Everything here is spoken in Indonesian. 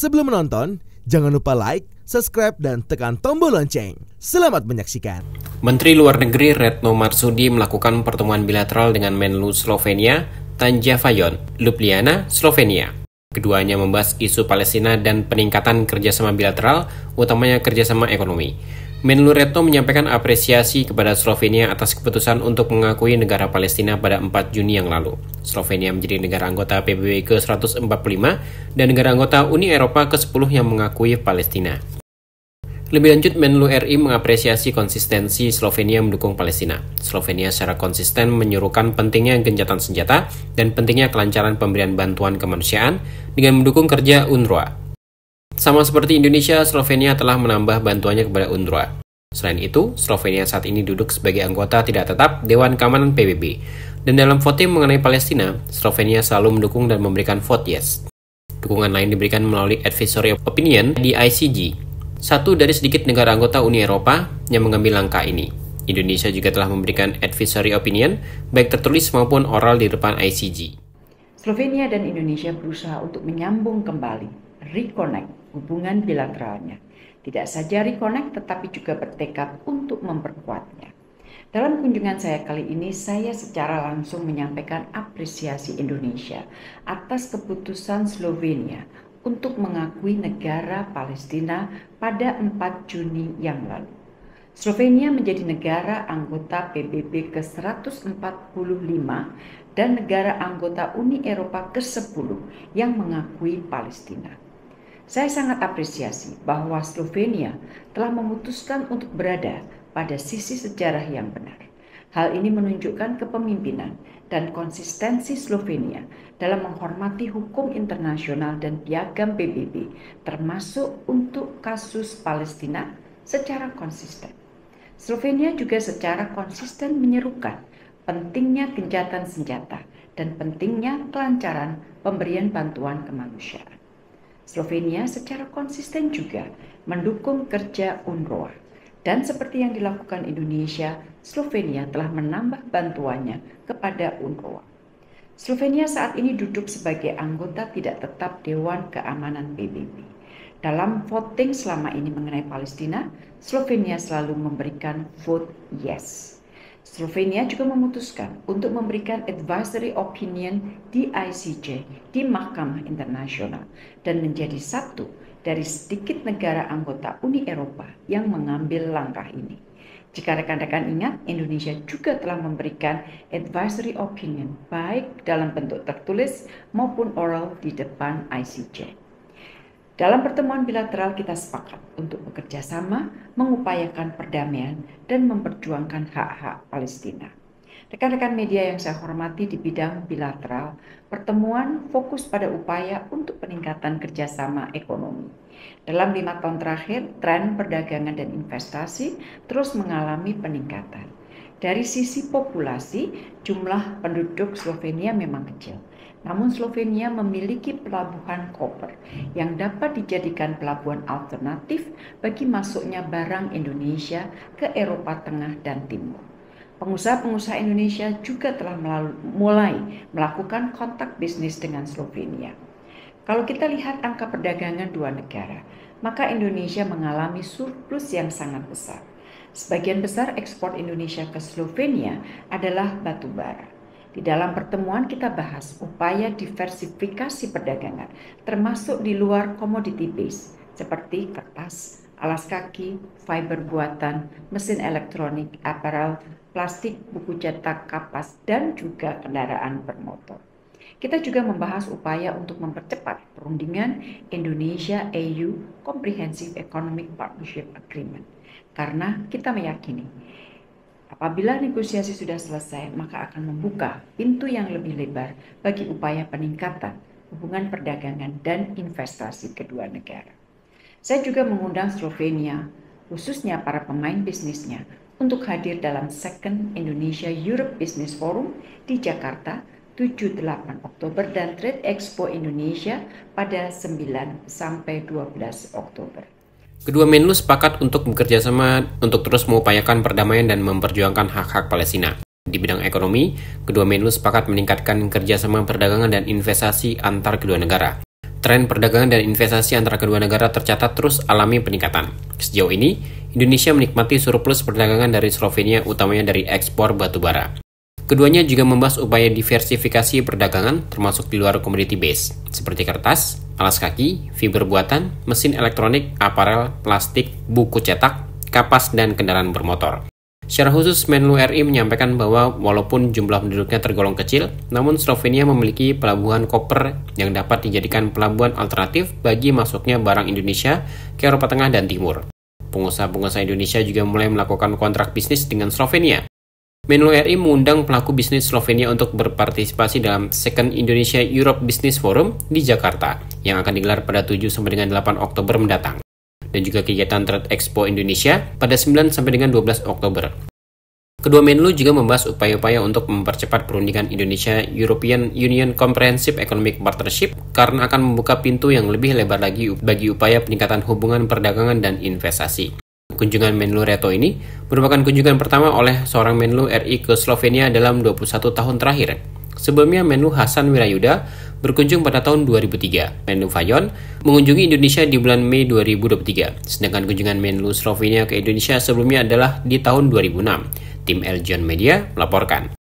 Sebelum menonton, jangan lupa like, subscribe, dan tekan tombol lonceng. Selamat menyaksikan. Menteri Luar Negeri Retno Marsudi melakukan pertemuan bilateral dengan Menlu Slovenia, Tanja Fajon, Ljubljana, Slovenia. Keduanya membahas isu Palestina dan peningkatan kerjasama bilateral, utamanya kerjasama ekonomi. Menlu Retno menyampaikan apresiasi kepada Slovenia atas keputusan untuk mengakui negara Palestina pada 4 Juni yang lalu. Slovenia menjadi negara anggota PBB ke-145 dan negara anggota Uni Eropa ke-10 yang mengakui Palestina. Lebih lanjut, Menlu RI mengapresiasi konsistensi Slovenia mendukung Palestina. Slovenia secara konsisten menyuruhkan pentingnya gencatan senjata dan pentingnya kelancaran pemberian bantuan kemanusiaan dengan mendukung kerja UNRWA. Sama seperti Indonesia, Slovenia telah menambah bantuannya kepada UNRWA. Selain itu, Slovenia saat ini duduk sebagai anggota tidak tetap Dewan Keamanan PBB. Dan dalam voting mengenai Palestina, Slovenia selalu mendukung dan memberikan vote yes. Dukungan lain diberikan melalui advisory opinion di ICJ, satu dari sedikit negara anggota Uni Eropa yang mengambil langkah ini. Indonesia juga telah memberikan advisory opinion, baik tertulis maupun oral di depan ICJ. Slovenia dan Indonesia berusaha untuk menyambung kembali, reconnect hubungan bilateralnya. Tidak saja reconnect, tetapi juga bertekad untuk memperkuatnya. Dalam kunjungan saya kali ini, saya secara langsung menyampaikan apresiasi Indonesia atas keputusan Slovenia untuk mengakui negara Palestina pada 4 Juni yang lalu. Slovenia menjadi negara anggota PBB ke-145 dan negara anggota Uni Eropa ke-10 yang mengakui Palestina. Saya sangat apresiasi bahwa Slovenia telah memutuskan untuk berada pada sisi sejarah yang benar. Hal ini menunjukkan kepemimpinan dan konsistensi Slovenia dalam menghormati hukum internasional dan piagam PBB, termasuk untuk kasus Palestina secara konsisten. Slovenia juga secara konsisten menyerukan pentingnya gencatan senjata dan pentingnya kelancaran pemberian bantuan kemanusiaan. Slovenia secara konsisten juga mendukung kerja UNRWA. Dan seperti yang dilakukan Indonesia, Slovenia telah menambah bantuannya kepada UNRWA. Slovenia saat ini duduk sebagai anggota tidak tetap Dewan Keamanan PBB. Dalam voting selama ini mengenai Palestina, Slovenia selalu memberikan vote yes. Slovenia juga memutuskan untuk memberikan advisory opinion di ICJ, di Mahkamah Internasional, dan menjadi satu dari sedikit negara anggota Uni Eropa yang mengambil langkah ini. Jika rekan-rekan ingat, Indonesia juga telah memberikan advisory opinion baik dalam bentuk tertulis maupun oral di depan ICJ. Dalam pertemuan bilateral kita sepakat untuk bekerja sama, mengupayakan perdamaian, dan memperjuangkan hak-hak Palestina. Rekan-rekan media yang saya hormati di bidang bilateral, pertemuan fokus pada upaya untuk peningkatan kerjasama ekonomi. Dalam 5 tahun terakhir, tren perdagangan dan investasi terus mengalami peningkatan. Dari sisi populasi, jumlah penduduk Slovenia memang kecil. Namun Slovenia memiliki pelabuhan koper yang dapat dijadikan pelabuhan alternatif bagi masuknya barang Indonesia ke Eropa Tengah dan Timur. Pengusaha-pengusaha Indonesia juga telah mulai melakukan kontak bisnis dengan Slovenia. Kalau kita lihat angka perdagangan dua negara, maka Indonesia mengalami surplus yang sangat besar. Sebagian besar ekspor Indonesia ke Slovenia adalah batu bara. Di dalam pertemuan kita bahas upaya diversifikasi perdagangan, termasuk di luar commodity base, seperti kertas, alas kaki, fiber buatan, mesin elektronik, apparel, plastik, buku cetak, kapas, dan juga kendaraan bermotor. Kita juga membahas upaya untuk mempercepat perundingan Indonesia-EU Comprehensive Economic Partnership Agreement. Karena kita meyakini, apabila negosiasi sudah selesai, maka akan membuka pintu yang lebih lebar bagi upaya peningkatan hubungan perdagangan dan investasi kedua negara. Saya juga mengundang Slovenia, khususnya para pemain bisnisnya, untuk hadir dalam Second Indonesia Europe Business Forum di Jakarta 7-8 Oktober dan Trade Expo Indonesia pada 9-12 Oktober. Kedua Menlu sepakat untuk bekerja sama untuk terus mengupayakan perdamaian dan memperjuangkan hak-hak Palestina. Di bidang ekonomi, kedua Menlu sepakat meningkatkan kerjasama perdagangan dan investasi antar kedua negara. tren perdagangan dan investasi antara kedua negara tercatat terus alami peningkatan. Sejauh ini, Indonesia menikmati surplus perdagangan dari Slovenia utamanya dari ekspor batu bara. Keduanya juga membahas upaya diversifikasi perdagangan termasuk di luar commodity base, seperti kertas, alas kaki, fiber buatan, mesin elektronik, aparel, plastik, buku cetak, kapas, dan kendaraan bermotor. Secara khusus, Menlu RI menyampaikan bahwa walaupun jumlah penduduknya tergolong kecil, namun Slovenia memiliki pelabuhan koper yang dapat dijadikan pelabuhan alternatif bagi masuknya barang Indonesia ke Eropa Tengah dan Timur. Pengusaha-pengusaha Indonesia juga mulai melakukan kontrak bisnis dengan Slovenia. Menlu RI mengundang pelaku bisnis Slovenia untuk berpartisipasi dalam Second Indonesia Europe Business Forum di Jakarta yang akan digelar pada 7 sampai dengan 8 Oktober mendatang, dan juga kegiatan Trade Expo Indonesia pada 9 sampai dengan 12 Oktober. Kedua Menlu juga membahas upaya-upaya untuk mempercepat perundingan Indonesia-European Union Comprehensive Economic Partnership karena akan membuka pintu yang lebih lebar lagi bagi upaya peningkatan hubungan perdagangan dan investasi. Kunjungan Menlu Retno ini merupakan kunjungan pertama oleh seorang Menlu RI ke Slovenia dalam 21 tahun terakhir. Sebelumnya, Menlu Hasan Wirayuda berkunjung pada tahun 2003. Menlu Fayon mengunjungi Indonesia di bulan Mei 2023, sedangkan kunjungan Menlu Slovenia ke Indonesia sebelumnya adalah di tahun 2006. Tim Eljon Media melaporkan.